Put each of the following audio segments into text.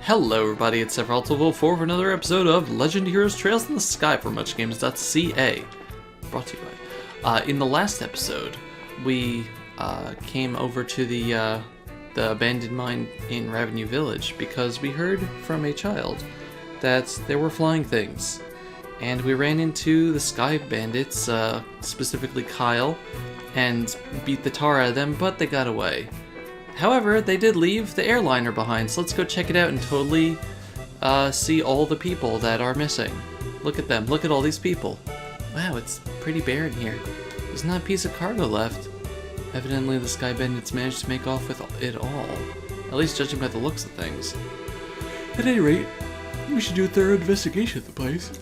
Hello everybody, it's Sephiroth1204 for another episode of Legend Heroes Trails in the Sky for MuchGames.ca. Brought to you by. In the last episode, we came over to the abandoned mine in Revenue Village because we heard from a child that there were flying things. And we ran into the Sky Bandits, specifically Kyle, and beat the tar out of them, but they got away. However, they did leave the airliner behind, so let's go check it out and totally see all the people that are missing. Look at them. Look at all these people. Wow, it's pretty bare in here. There's not a piece of cargo left. Evidently, the Sky Bandits managed to make off with it all. At least judging by the looks of things. At any rate, we should do a thorough investigation of the place.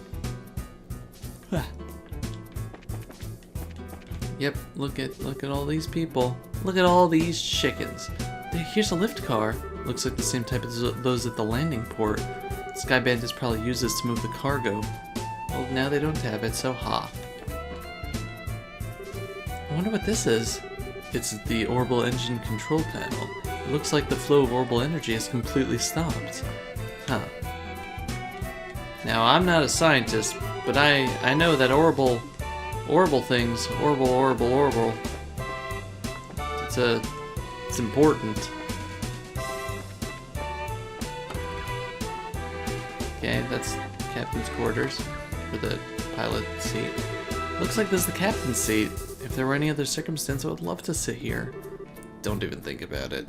Yep, look at all these people. Look at all these chickens. Here's a lift car. Looks like the same type as those at the landing port. Sky Bandits probably use this to move the cargo. Well, now they don't have it, so ha. I wonder what this is. It's the orbital engine control panel. It looks like the flow of orbital energy has completely stopped. Huh. Now, I'm not a scientist, but I know that orbital things, orbital. It's important. Okay, that's captain's quarters for the pilot seat. Looks like this is the captain's seat. If there were any other circumstance, I would love to sit here. Don't even think about it.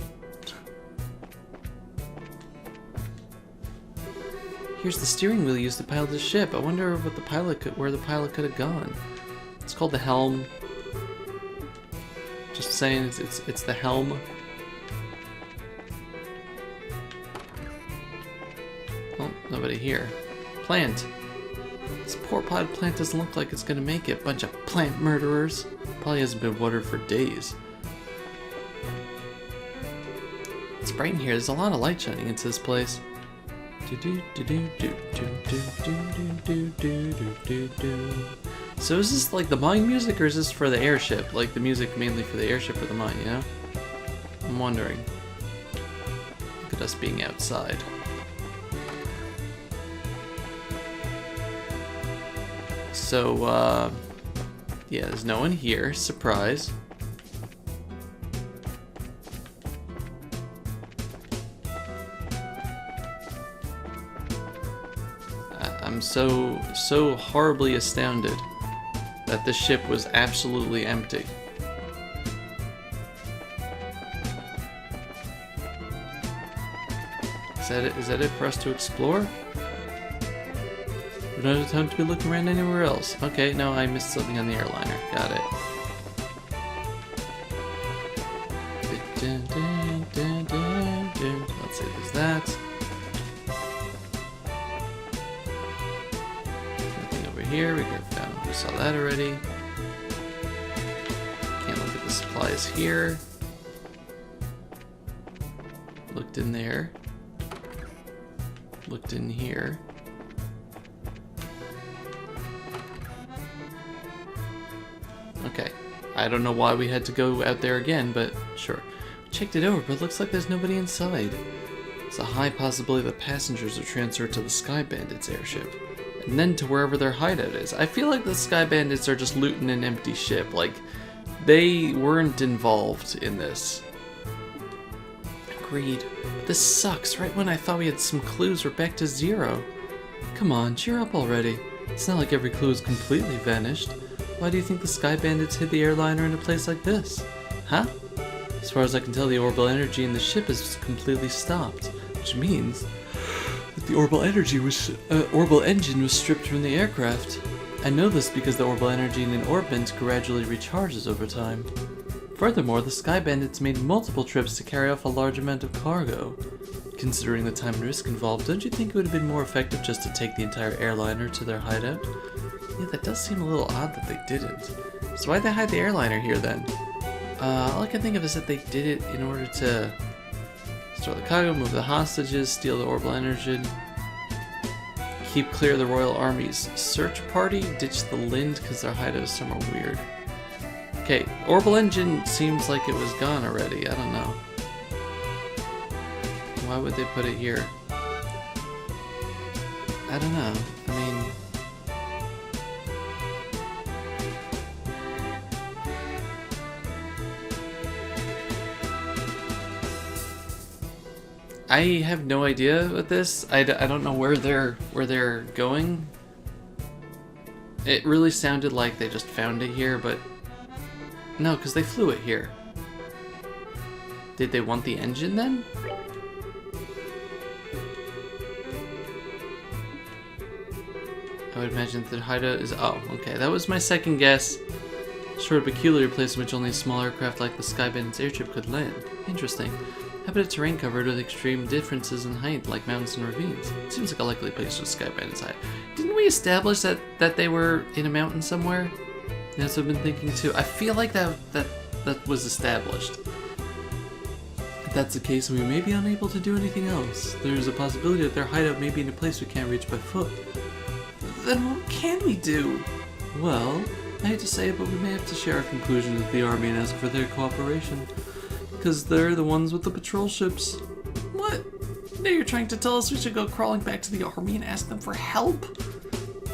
Here's the steering wheel used to pilot the ship. I wonder what where the pilot could have gone. It's called the helm. Just saying, it's the helm. Oh, nobody here. Plant. This poor potted plant doesn't look like it's gonna make it. Bunch of plant murderers. Probably hasn't been watered for days. It's bright in here. There's a lot of light shining into this place. So is this like the mine music, or is this for the airship? Like the music mainly for the airship or the mine, you know? I'm wondering. Look at us being outside. So, yeah, there's no one here. Surprise. I'm so horribly astounded that this ship was absolutely empty. Is that it? Is that it for us to explore? We don't have time to be looking around anywhere else. Okay, no, I missed something on the airliner. Got it. Let's see, there's that. Nothing over here. We saw that already. Can't look at the supplies here. Looked in there. Looked in here. Okay. I don't know why we had to go out there again, but sure. Checked it over, but it looks like there's nobody inside. It's a high possibility that passengers are transferred to the Sky Bandits airship, and then to wherever their hideout is. I feel like the Sky Bandits are just looting an empty ship. Like, they weren't involved in this. Agreed. But this sucks. Right when I thought we had some clues, we're back to zero. Come on, cheer up already. It's not like every clue is completely vanished. Why do you think the Sky Bandits hid the airliner in a place like this? Huh? As far as I can tell, the orbital energy in the ship is completely stopped, which means that the orbital engine was stripped from the aircraft. I know this because the orbital energy in an orbit gradually recharges over time. Furthermore, the Sky Bandits made multiple trips to carry off a large amount of cargo. Considering the time and risk involved, don't you think it would have been more effective just to take the entire airliner to their hideout? Yeah, that does seem a little odd that they didn't. So why'd they hide the airliner here then? All I can think of is that they did it in order to store the cargo, move the hostages, steal the orbital energy, keep clear of the Royal Army's search party, ditch the Lind because their hideout is somewhere weird. Okay, orbital engine seems like it was gone already. I don't know. Why would they put it here? I don't know. I mean... I have no idea with this. I don't know where they're going. It really sounded like they just found it here, but no, because they flew it here. Did they want the engine then? I would imagine that the hideout is... Oh, okay. That was my second guess. Sort of peculiar place in which only a small aircraft like the Sky Bandit's airship could land. Interesting. How about a terrain covered with extreme differences in height, like mountains and ravines? Seems like a likely place for Sky Bandit's hide. Didn't we establish that they were in a mountain somewhere? That's what I've been thinking too. I feel like that was established. If that's the case, we may be unable to do anything else. There's a possibility that their hideout may be in a place we can't reach by foot. Then what can we do? Well, I hate to say it, but we may have to share our conclusions with the army and ask for their cooperation. Because they're the ones with the patrol ships. What? Now you're trying to tell us we should go crawling back to the army and ask them for help?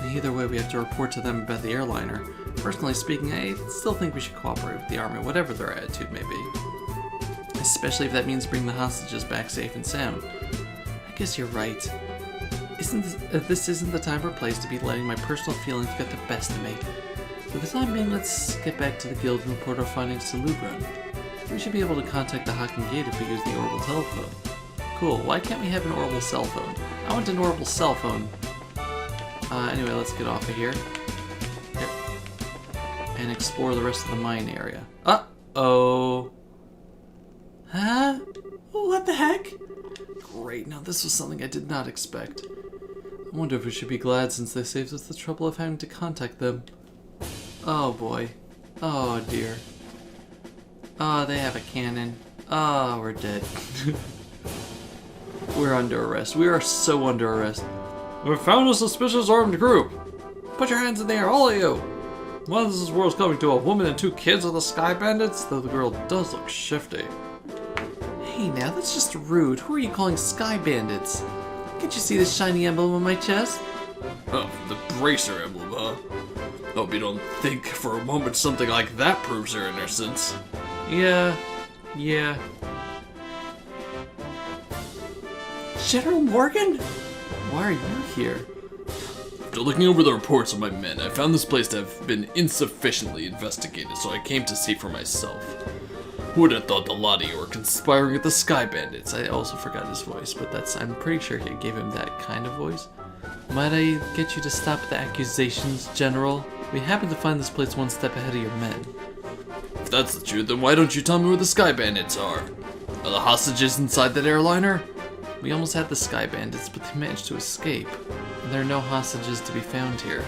Either way, we have to report to them about the airliner. Personally speaking, I still think we should cooperate with the army, whatever their attitude may be. Especially if that means bring the hostages back safe and sound. I guess you're right. This isn't the time or place to be letting my personal feelings get the best of me. For the time being, let's get back to the guild and report our findings to Lubran. We should be able to contact the Hakken Gate if we use the orbital telephone. Cool, why can't we have an orbital cell phone? I want an orbital cell phone. Anyway, let's get off of here. And explore the rest of the mine area. Uh-oh. Huh? What the heck? Great, now this was something I did not expect. I wonder if we should be glad since they saved us the trouble of having to contact them. Oh boy. Oh dear. Oh, they have a cannon. Oh, we're dead. We're under arrest. We are so under arrest. We found a suspicious armed group. Put your hands in the air, all of you. Why is this world coming to a woman and 2 kids of the Sky Bandits? Though the girl does look shifty. Hey now, that's just rude. Who are you calling Sky Bandits? Can't you see this shiny emblem on my chest? Oh, the bracer emblem, huh? Hope you don't think for a moment something like that proves your innocence. Yeah. General Morgan? Why are you here? After looking over the reports of my men, I found this place to have been insufficiently investigated, so I came to see for myself. Who would have thought the lot of you were conspiring with the Sky Bandits? I also forgot his voice, but I'm pretty sure he gave him that kind of voice. Might I get you to stop the accusations, General? We happen to find this place one step ahead of your men. If that's the truth, then why don't you tell me where the Sky Bandits are? Are the hostages inside that airliner? We almost had the Sky Bandits, but they managed to escape. And there are no hostages to be found here.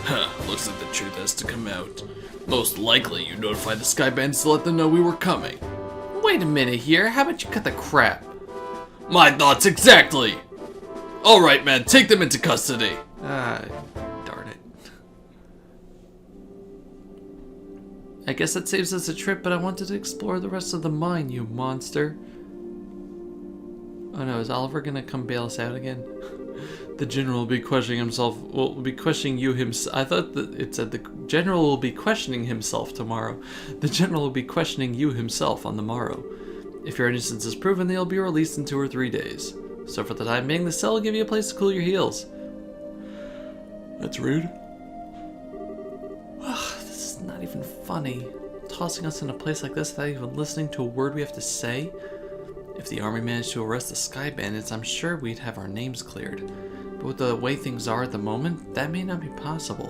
Huh, looks like the truth has to come out. Most likely you notified the Sky Bandits to let them know we were coming. Wait a minute here, how about you cut the crap? My thoughts exactly! Alright man, take them into custody! Darn it. I guess that saves us a trip, but I wanted to explore the rest of the mine, you monster. Oh no, is Oliver gonna come bail us out again? The general will be questioning himself. Will be questioning you himself. I thought that it said the general will be questioning himself tomorrow. The general will be questioning you himself on the morrow. If your innocence is proven, they'll be released in 2 or 3 days. So for the time being, the cell will give you a place to cool your heels. That's rude. This is not even funny. Tossing us in a place like this without even listening to a word we have to say. If the army managed to arrest the Sky Bandits, I'm sure we'd have our names cleared. But with the way things are at the moment, that may not be possible.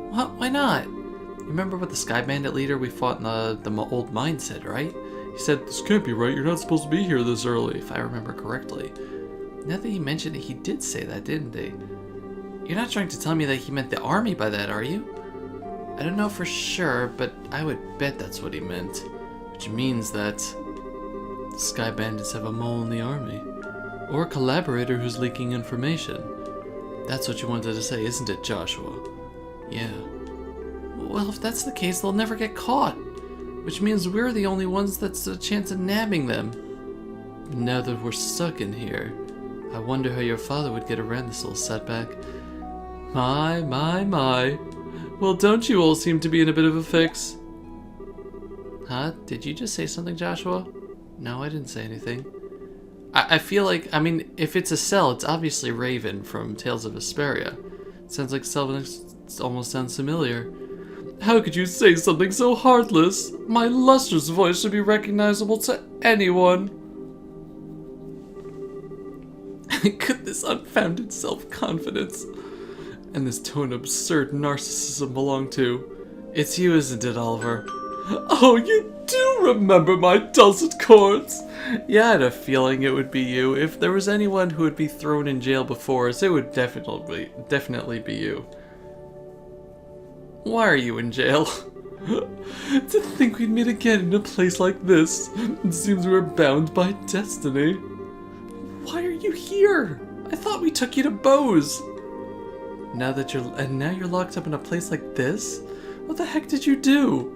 What? Why not? You remember what the Sky Bandit leader we fought in the old mine said, right? He said, "This can't be right, you're not supposed to be here this early," if I remember correctly. Now that he mentioned it, he did say that, didn't he? You're not trying to tell me that he meant the army by that, are you? I don't know for sure, but I would bet that's what he meant. Which means that the Sky Bandits have a mole in the army. Or a collaborator who's leaking information. That's what you wanted to say, isn't it, Joshua? Yeah. Well, if that's the case, they'll never get caught. Which means we're the only ones that's a chance of nabbing them. Now that we're stuck in here, I wonder how your father would get around this little setback. My. Well, don't you all seem to be in a bit of a fix? Huh? Did you just say something, Joshua? No, I didn't say anything. I feel like, I mean, if it's a cell, it's obviously Raven from Tales of Vesperia. It sounds like someone, it almost sounds familiar. How could you say something so heartless? My lustrous voice should be recognizable to anyone. Could this unfounded self-confidence and this tone of absurd narcissism belong to? It's you, isn't it, Oliver? Oh, you do remember my dulcet chords! Yeah, I had a feeling it would be you. If there was anyone who would be thrown in jail before us, it would definitely be you. Why are you in jail? To think we'd meet again in a place like this. It seems we were bound by destiny. Why are you here? I thought we took you to Bose. Now you're locked up in a place like this? What the heck did you do?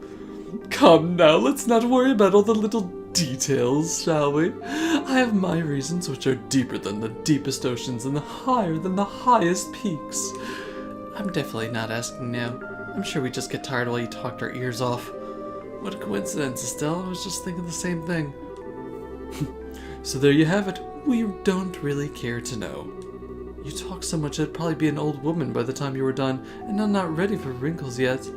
Come now, let's not worry about all the little details, shall we? I have my reasons, which are deeper than the deepest oceans and higher than the highest peaks. I'm definitely not asking now. I'm sure we just get tired while you talked our ears off. What a coincidence, Estelle. I was just thinking the same thing. So there you have it. We don't really care to know. You talk so much I'd probably be an old woman by the time you were done, and I'm not ready for wrinkles yet.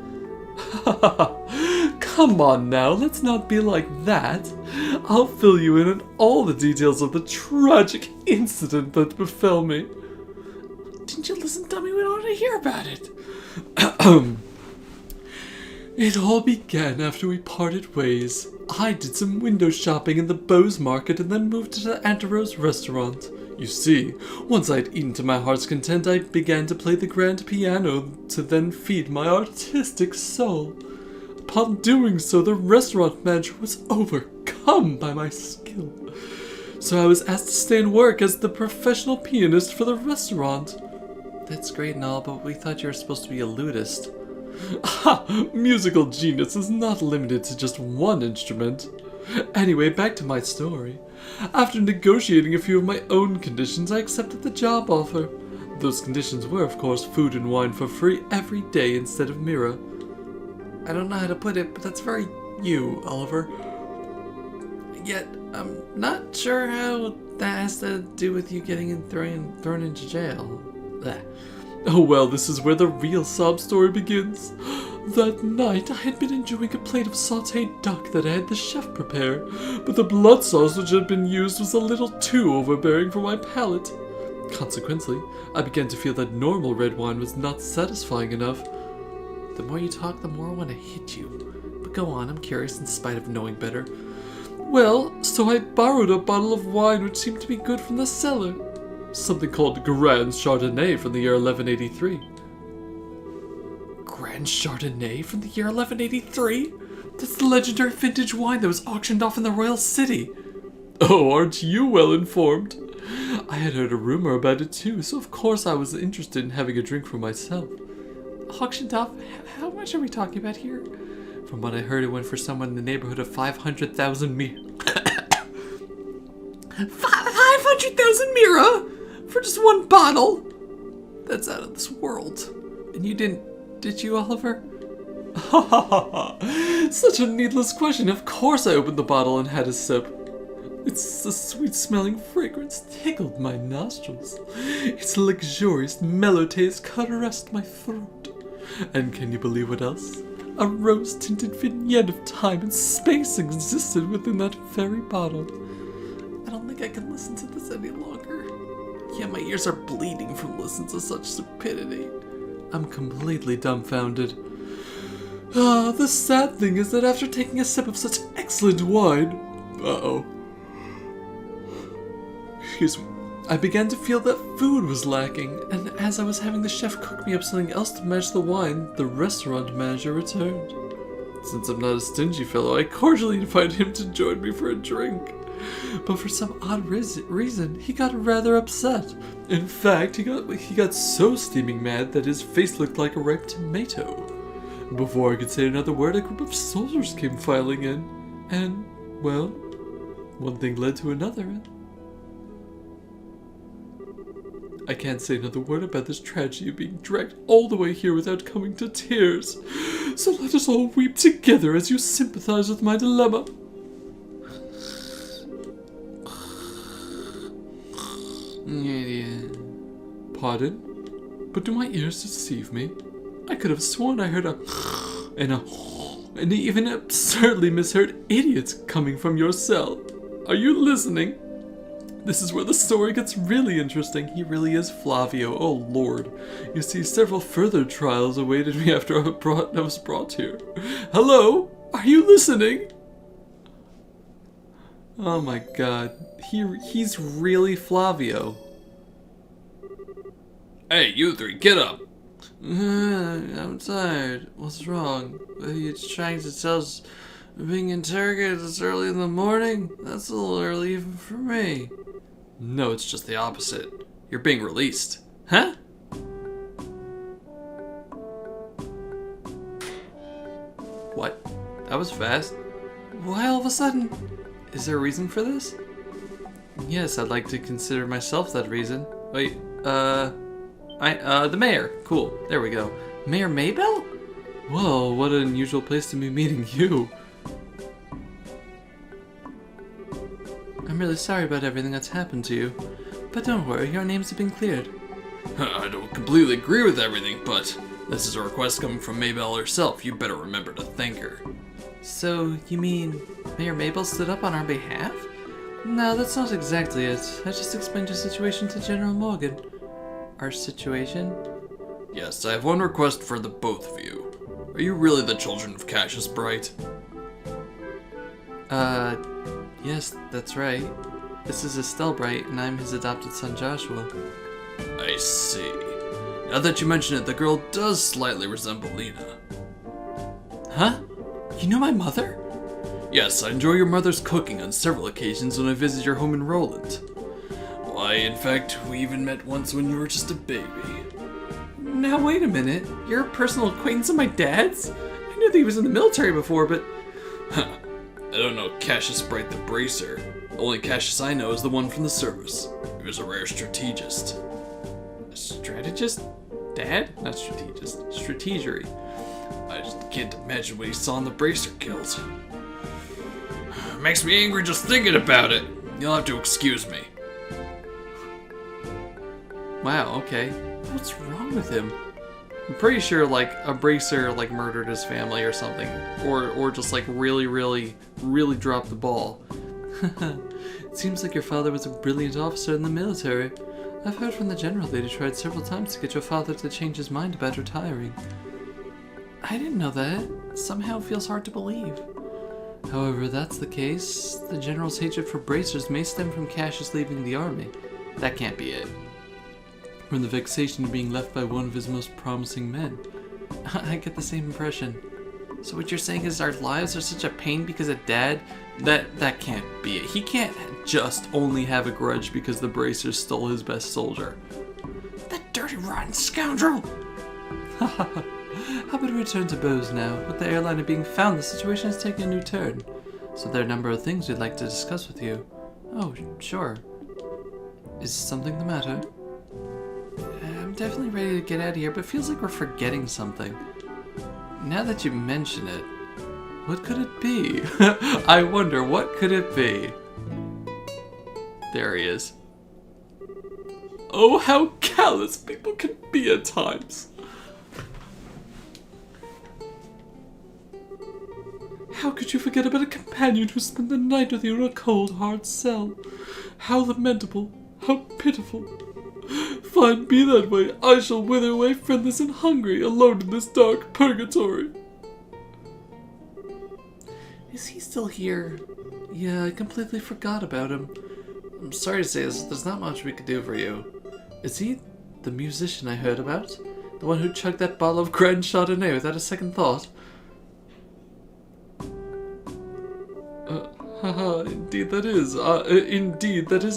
Come on now, let's not be like that. I'll fill you in on all the details of the tragic incident that befell me. Didn't you listen, dummy? We don't want to hear about it. It all began after we parted ways. I did some window shopping in the Bose Market and then moved to Antero's restaurant. You see, once I'd eaten to my heart's content, I began to play the grand piano to then feed my artistic soul. Upon doing so, the restaurant manager was overcome by my skill. So I was asked to stay and work as the professional pianist for the restaurant. That's great and all, but we thought you were supposed to be a lutist. Ha! Musical genius is not limited to just one instrument. Anyway, back to my story. After negotiating a few of my own conditions, I accepted the job offer. Those conditions were, of course, food and wine for free every day instead of Mira. I don't know how to put it, but that's very you, Oliver. Yet, I'm not sure how that has to do with you getting thrown into jail. Blech. Oh well, this is where the real sob story begins. That night, I had been enjoying a plate of sautéed duck that I had the chef prepare, but the blood sauce which had been used was a little too overbearing for my palate. Consequently, I began to feel that normal red wine was not satisfying enough. The more you talk, the more I want to hit you. But go on, I'm curious in spite of knowing better. Well, so I borrowed a bottle of wine which seemed to be good from the cellar. Something called Grand Chardonnay from the year 1183. Grand Chardonnay from the year 1183? That's the legendary vintage wine that was auctioned off in the Royal City. Oh, aren't you well informed? I had heard a rumor about it too, so of course I was interested in having a drink for myself. Auctioned off? How much are we talking about here? From what I heard, it went for someone in the neighborhood of 500,000 500,000 Mira? For just one bottle? That's out of this world. And you did you, Oliver? Ha ha ha ha! Such a needless question. Of course I opened the bottle and had a sip. It's a sweet-smelling fragrance tickled my nostrils. Its luxurious, mellow taste caressed my throat. And can you believe what else? A rose-tinted vignette of time and space existed within that very bottle. I don't think I can listen to this any longer. Yeah, my ears are bleeding from listening to such stupidity. I'm completely dumbfounded. The sad thing is that after taking a sip of such excellent wine... Excuse me. I began to feel that food was lacking, and as I was having the chef cook me up something else to match the wine, the restaurant manager returned. Since I'm not a stingy fellow, I cordially invited him to join me for a drink. But for some odd reason, he got rather upset. In fact, he got so steaming mad that his face looked like a ripe tomato. Before I could say another word, a group of soldiers came filing in. And, well, one thing led to another. I can't say another word about this tragedy of being dragged all the way here without coming to tears. So let us all weep together as you sympathize with my dilemma. Pardon? But do my ears deceive me? I could have sworn I heard and even absurdly misheard idiots coming from your cell. Are you listening? This is where the story gets really interesting. He really is Flavio, oh lord. You see, several further trials awaited me after I was brought here. Hello? Are you listening? Oh my god. He's really Flavio. Hey, you three, get up! I'm tired. What's wrong? Are you trying to tell us being interrogated this early in the morning? That's a little early even for me. No, it's just the opposite. You're being released. Huh? What? That was fast. Why all of a sudden? Is there a reason for this? Yes, I'd like to consider myself that reason. Wait, the mayor. Cool. There we go. Mayor Maybell? Whoa, what an unusual place to be meeting you. I'm really sorry about everything that's happened to you. But don't worry, your names have been cleared. I don't completely agree with everything, but this is a request coming from Maybell herself. You better remember to thank her. So, you mean Mayor Maybell stood up on our behalf? No, that's not exactly it. I just explained your situation to General Morgan. Our situation? Yes, I have one request for the both of you. Are you really the children of Cassius Bright? Yes, that's right. This is Estelle Bright, and I'm his adopted son Joshua. I see. Now that you mention it, the girl does slightly resemble Lena. Huh? You know my mother? Yes, I enjoy your mother's cooking on several occasions when I visit your home in Roland. Why, in fact, we even met once when you were just a baby. Now wait a minute. You're a personal acquaintance of my dad's? I knew that he was in the military before, but... Huh. I don't know Cassius Bright the Bracer. The only Cassius I know is the one from the service. He was a rare strategist. A strategist? Dad? Not strategist. Strategery. I just can't imagine what he saw in the Bracer Guild. Makes me angry just thinking about it. You'll have to excuse me. Wow, okay. What's wrong with him? I'm pretty sure, like, a Bracer, like, murdered his family or something. Or just, like, really dropped the ball. It seems like your father was a brilliant officer in the military. I've heard from the general that he tried several times to get your father to change his mind about retiring. I didn't know that. Somehow it feels hard to believe. However, if that's the case, the general's hatred for bracers may stem from Cassius leaving the army. That can't be it. From the vexation of being left by one of his most promising men. I get the same impression. So what you're saying is our lives are such a pain because of Dad? That can't be it. He can't just only have a grudge because the bracers stole his best soldier. That dirty, rotten scoundrel! How about we return to Bose now? With the airliner being found, the situation has taken a new turn. So there are a number of things we'd like to discuss with you. Oh, sure. Is something the matter? I'm definitely ready to get out of here, but it feels like we're forgetting something. Now that you mention it, what could it be? I wonder, what could it be? There he is. Oh, how callous people can be at times. How could you forget about a companion who spent the night with you in a cold, hard cell? How lamentable, how pitiful. Fine, be that way. I shall wither away friendless and hungry, alone in this dark purgatory. Is he still here? Yeah, I completely forgot about him. I'm sorry to say this, there's not much we could do for you. Is he the musician I heard about? The one who chugged that bottle of Grand Chardonnay without a second thought? Haha, indeed that is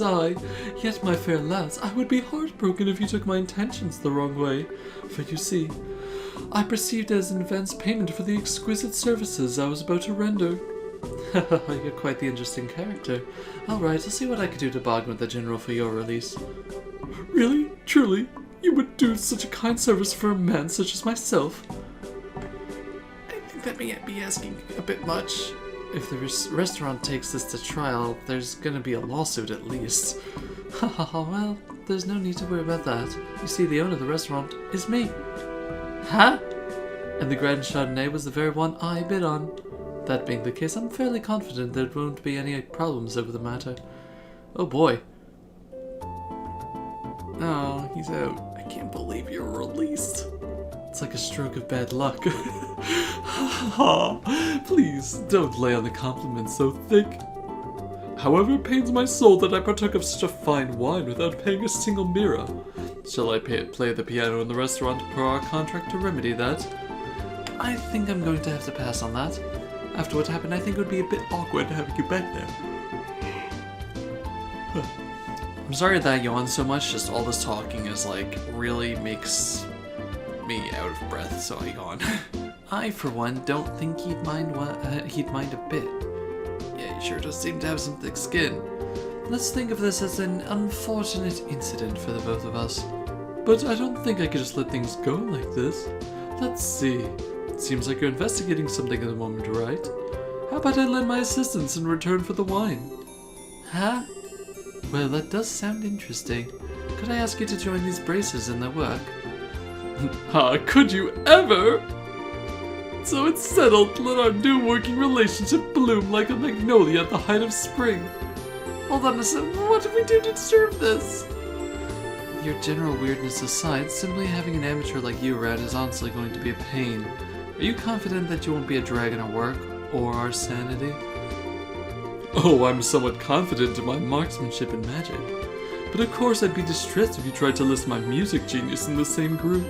I. Yet, my fair lads, I would be heartbroken if you took my intentions the wrong way. For you see, I perceived it as an advance payment for the exquisite services I was about to render. Haha, you're quite the interesting character. Alright, I'll see what I can do to bargain with the General for your release. Really? Truly? You would do such a kind service for a man such as myself? I think that may be asking a bit much. If the restaurant takes this to trial, there's gonna be a lawsuit at least. Haha, well, there's no need to worry about that. You see, the owner of the restaurant is me. Huh? And the Grand Chardonnay was the very one I bid on. That being the case, I'm fairly confident there won't be any problems over the matter. Oh boy. Oh, he's out. I can't believe you're released. It's like a stroke of bad luck. Please, don't lay on the compliments so thick. However, it pains my soul that I partook of such a fine wine without paying a single lira. Shall I play the piano in the restaurant per our contract to remedy that? I think I'm going to have to pass on that. After what happened, I think it would be a bit awkward having you back there. I'm sorry that I yawn so much, just all this talking is really makes me out of breath, so I yawn. I, for one, don't think he'd mind a bit. Yeah, he sure does seem to have some thick skin. Let's think of this as an unfortunate incident for the both of us. But I don't think I could just let things go like this. Let's see. It seems like you're investigating something at the moment, right? How about I lend my assistance in return for the wine? Huh? Well, that does sound interesting. Could I ask you to join these braces in their work? Could you ever? So it's settled to let our new working relationship bloom like a magnolia at the height of spring. Hold on a second, what did we do to deserve this? Your general weirdness aside, simply having an amateur like you around is honestly going to be a pain. Are you confident that you won't be a drag on our work, or our sanity? Oh, I'm somewhat confident in my marksmanship and magic. But of course I'd be distressed if you tried to list my music genius in the same group.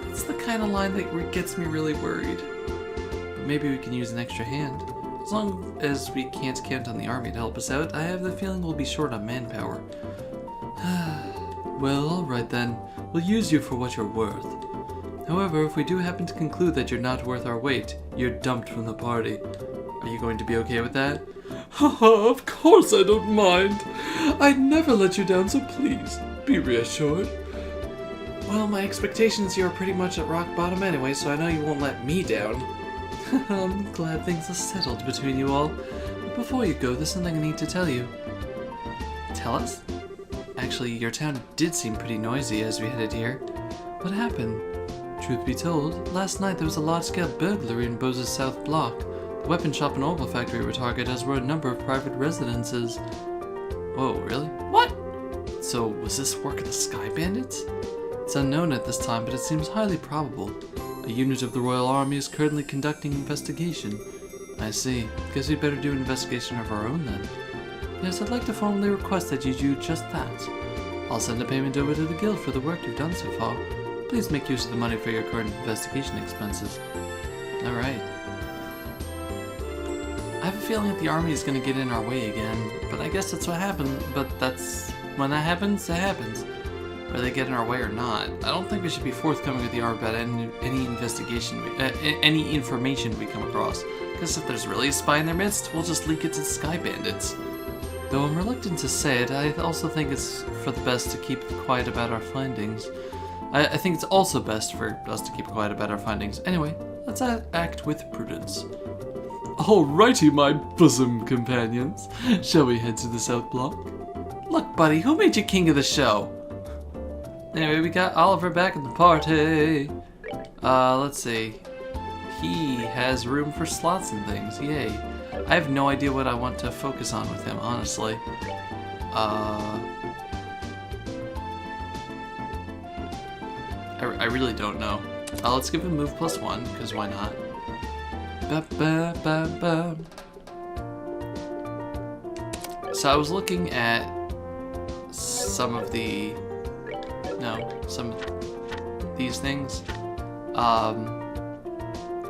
That's the kind of line that gets me really worried. But maybe we can use an extra hand. As long as we can't count on the army to help us out, I have the feeling we'll be short on manpower. Well, alright then. We'll use you for what you're worth. However, if we do happen to conclude that you're not worth our weight, you're dumped from the party. Are you going to be okay with that? Haha, of course I don't mind. I'd never let you down, so please, be reassured. Well, my expectations here are pretty much at rock bottom anyway, so I know you won't let me down. I'm glad things are settled between you all. But before you go, there's something I need to tell you. Tell us? Actually, your town did seem pretty noisy as we headed here. What happened? Truth be told, last night there was a large-scale burglary in Bose's South Block. The weapon shop and oil factory were targeted, as were a number of private residences. Whoa, really? What? So, was this work of the Sky Bandits? It's unknown at this time, but it seems highly probable. A unit of the Royal Army is currently conducting investigation. I see. Guess we'd better do an investigation of our own then. Yes, I'd like to formally request that you do just that. I'll send a payment over to the Guild for the work you've done so far. Please make use of the money for your current investigation expenses. Alright. I have a feeling that the army is going to get in our way again, but I guess that's what happened. But that's... when that happens, it happens. Whether they get in our way or not. I don't think we should be forthcoming with the army about any investigation, any information we come across. Because if there's really a spy in their midst, we'll just leak it to the Sky Bandits. Though I'm reluctant to say it, I also think it's for the best to keep quiet about our findings. I think it's also best for us to keep quiet about our findings. Anyway, let's act with prudence. Alrighty, my bosom companions. Shall we head to the South Block? Look, buddy, who made you king of the show? Anyway, we got Oliver back in the party. Let's see. He has room for slots and things, yay. I have no idea what I want to focus on with him, honestly. I really don't know. Let's give him move +1, because why not? Ba-ba-ba-ba. So I was looking at some of the... some of these things.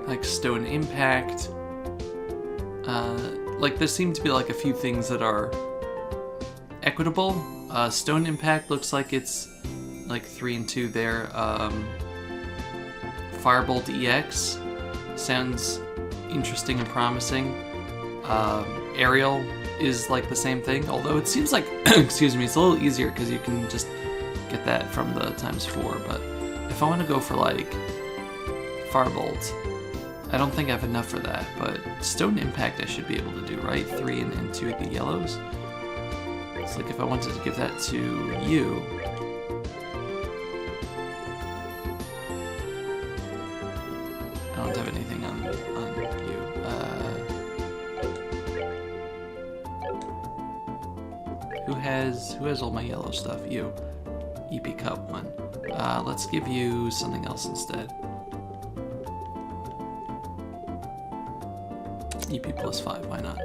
Like Stone Impact. Like there seem to be like a few things that are equitable. Stone Impact looks like it's like 3 and 2 there. Firebolt EX sounds interesting and promising. Aerial is like the same thing, although it seems like, excuse me, it's a little easier because you can just get that from the ×4, but if I want to go for like Firebolt, I don't think I have enough for that, but Stone Impact I should be able to do, right? 3 and 2 of the yellows. It's like if I wanted to give that to you, I don't have anything on you. Who has all my yellow stuff? You. EP Cup 1. Let's give you something else instead. EP +5, why not?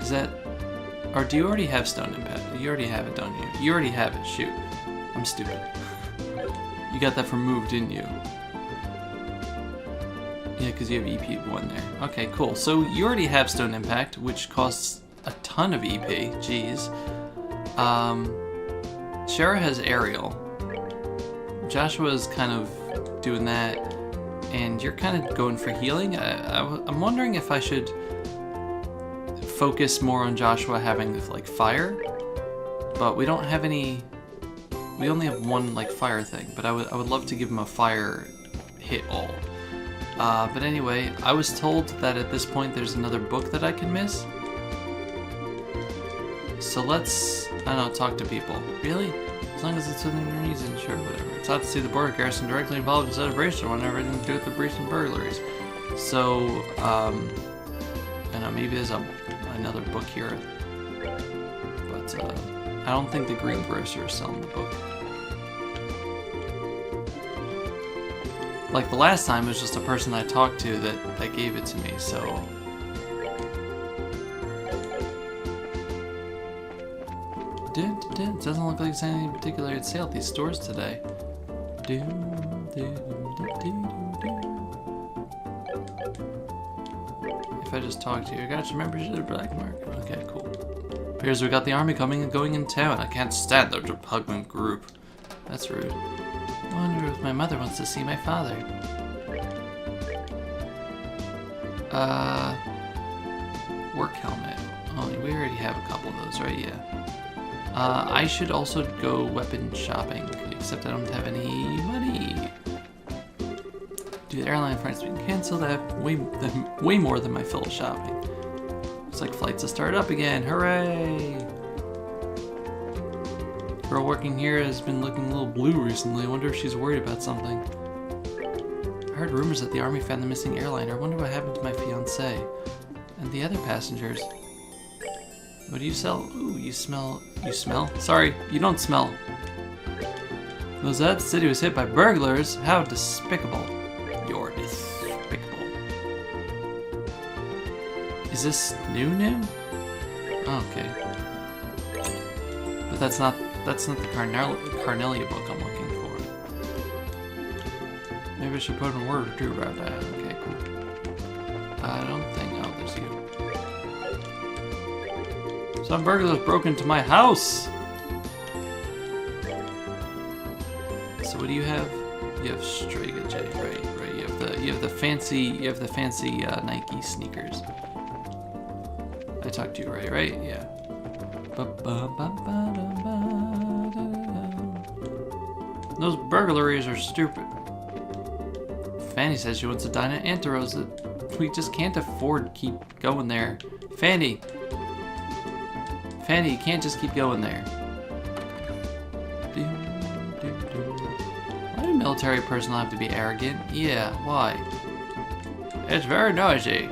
Is that... Or do you already have Stone Impact? You already have it, don't you? You already have it, shoot. I'm stupid. You got that from Move, didn't you? Yeah, because you have EP1 there. Okay, cool. So you already have Stone Impact, which costs a ton of EP. Jeez. Shara has Aerial. Joshua's kind of doing that, and you're kind of going for healing. I'm wondering if I should focus more on Joshua having like fire, but we don't have any. We only have one like fire thing, but I would love to give him a fire hit all. But anyway, I was told that at this point there's another book that I can miss. So let's, I don't know, talk to people. Really? As long as it's within reason, sure, whatever. It's odd to see the border garrison directly involved in celebration when everything to do with the breach and burglaries. So, I don't know, maybe there's another book here. But, I don't think the greengrocer is selling the book. Like the last time, it was just a person I talked to that gave it to me, so... It doesn't look like it's anything particular at sale at these stores today. If I just talk to you, I got your membership at the black market. Okay, cool. Appears we got the army coming and going in town. I can't stand their repugnant group. That's rude. I wonder if my mother wants to see my father. Work helmet. Oh, we already have a couple of those, right? Yeah. I should also go weapon shopping, except I don't have any money. Dude, the airline flights being canceled. I have way more than my fill of shopping. Looks like flights have started up again. Hooray! Girl working here has been looking a little blue recently. I wonder if she's worried about something. I heard rumors that the army found the missing airliner. I wonder what happened to my fiancé and the other passengers. What do you sell? Ooh, you smell. You smell? Sorry, you don't smell. Was that the city was hit by burglars? How despicable. You're despicable. Is this new? Okay. But that's not the Carnelia book I'm looking for. Maybe I should put in a word or two about that. Okay, cool. I don't think. Oh, there's you. Some burglars broke into my house. So what do you have? You have Strega J, right? You have the fancy Nike sneakers. I talked to you, right? Yeah. Those burglaries are stupid. Fanny says she wants to dine at Anteros. We just can't afford to keep going there. Fanny, you can't just keep going there. Why do military personnel have to be arrogant? Yeah, why? It's very noisy.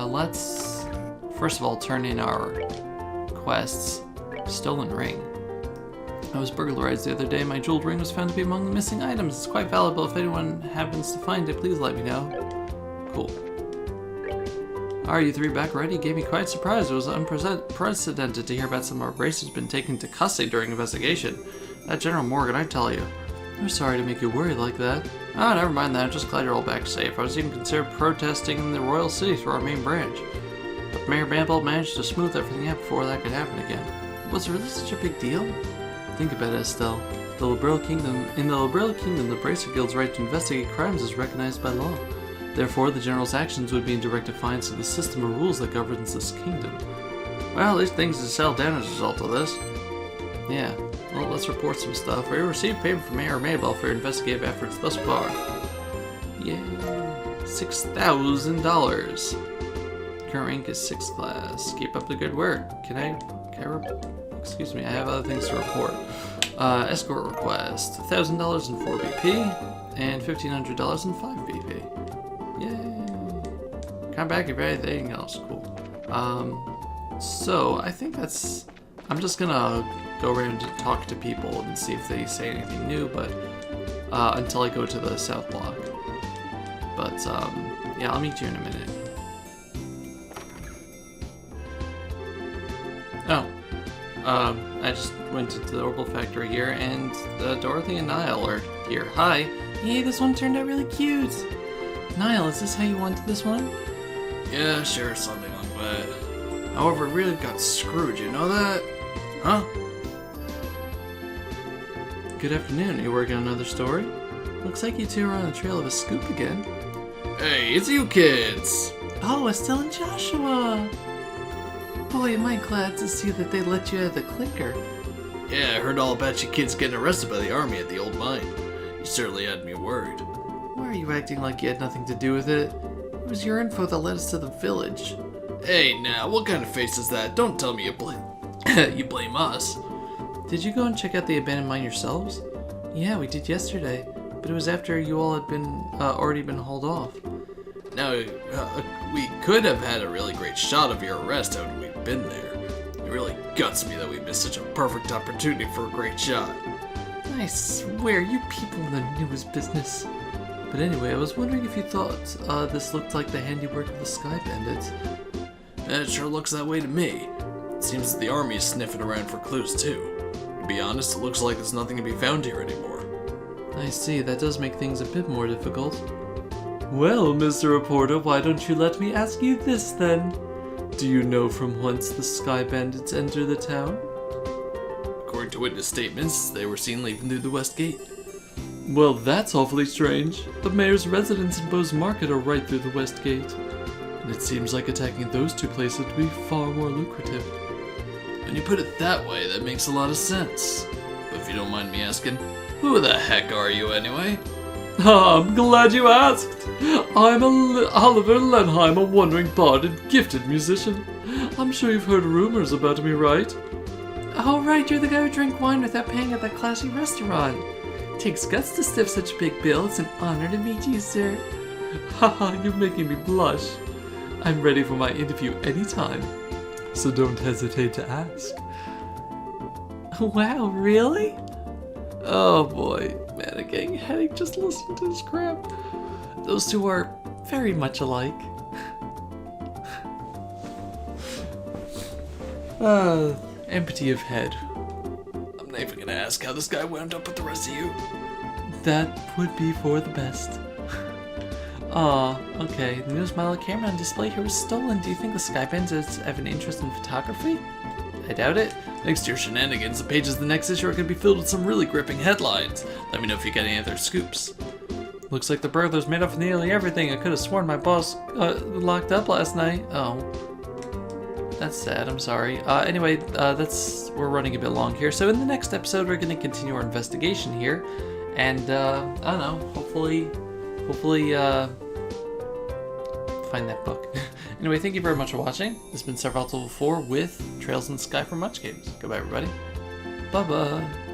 Let's first of all turn in our quests. Stolen ring. I was burglarized the other day. My jeweled ring was found to be among the missing items. It's quite valuable. If anyone happens to find it, please let me know. Cool. Are you three back already? Gave me quite surprised. It was unprecedented to hear about some of our racers been taken to custody during investigation. That General Morgan, I tell you. I'm sorry to make you worry like that. Ah, never mind that. I'm just glad you're all back safe. I was even considered protesting in the Royal City through our main branch. But Mayor Bamble managed to smooth everything out before that could happen again. Was it really such a big deal? Think about it, Estelle. In the Liberal Kingdom, the Bracer Guild's right to investigate crimes is recognized by law. Therefore, the General's actions would be in direct defiance of the system of rules that governs this kingdom. Well, at least things have settled down as a result of this. Yeah, well, let's report some stuff. We received payment from Mayor Mabel for your investigative efforts thus far. Yay! $6,000. Current rank is 6th class. Keep up the good work. Excuse me, I have other things to report. Escort request. $1,000 in 4 BP and $1,500 in 5 BP. Yay! Come back if you have anything else. Cool. So I think that's... I'm just gonna go around and talk to people and see if they say anything new, but until I go to the South Block. But yeah, I'll meet you in a minute. Oh, I just went into the Orbital Factory here, and Dorothy and Niall are here. Hi. Hey, this one turned out really cute. Niall, is this how you wanted this one? Yeah, sure, something like that. However, it really got screwed, you know that? Huh? Good afternoon. Are you working on another story? Looks like you two are on the trail of a scoop again. Hey, it's you kids! Oh, Estelle and Joshua! Boy, am I glad to see that they let you out of the clicker. Yeah, I heard all about you kids getting arrested by the army at the old mine. You certainly had me worried. Why are you acting like you had nothing to do with it? It was your info that led us to the village. Hey, now, what kind of face is that? Don't tell me you blame us. Did you go and check out the abandoned mine yourselves? Yeah, we did yesterday, but it was after you all had been already been hauled off. Now, we could have had a really great shot of your arrest had we been there. It really guts me that we missed such a perfect opportunity for a great shot. I swear, you people in the newest business. But anyway, I was wondering if you thought this looked like the handiwork of the Sky Bandits. It sure looks that way to me. It seems that the army is sniffing around for clues too. To be honest, it looks like there's nothing to be found here anymore. I see, that does make things a bit more difficult. Well, Mr. Reporter, why don't you let me ask you this then? Do you know from whence the Sky Bandits enter the town? According to witness statements, they were seen leaving through the west gate. Well, that's awfully strange. The mayor's residence in Bowes Market are right through the west gate. And it seems like attacking those two places would be far more lucrative. When you put it that way, that makes a lot of sense. But if you don't mind me asking, who the heck are you anyway? I'm glad you asked. I'm Oliver Lenheim, a wandering bard and gifted musician. I'm sure you've heard rumors about me, right? Oh, right, you're the guy who drank wine without paying at that classy restaurant. Takes guts to stiff such a big bill. It's an honor to meet you, sir. Haha, you're making me blush. I'm ready for my interview anytime, so don't hesitate to ask. Wow, really? Oh boy, man, I'm getting a headache just listening to this crap. Those two are very much alike. Empty of head. I'm not even gonna ask how this guy wound up with the rest of you. That would be for the best. Aw, okay. The newest model camera on display here was stolen. Do you think the Sky Bandits have an interest in photography? I doubt it. Thanks to your shenanigans, the pages of the next issue are going to be filled with some really gripping headlines. Let me know if you get any other scoops. Looks like the burglars made off nearly everything. I could have sworn my boss locked up last night. Oh. That's sad, I'm sorry. Anyway, we're running a bit long here. So in the next episode, we're going to continue our investigation here. And, I don't know, hopefully, find that book. Anyway, thank you very much for watching. This has been Sephiroth1204 with Trails in the Sky from Much Games. Goodbye, everybody. Bye-bye.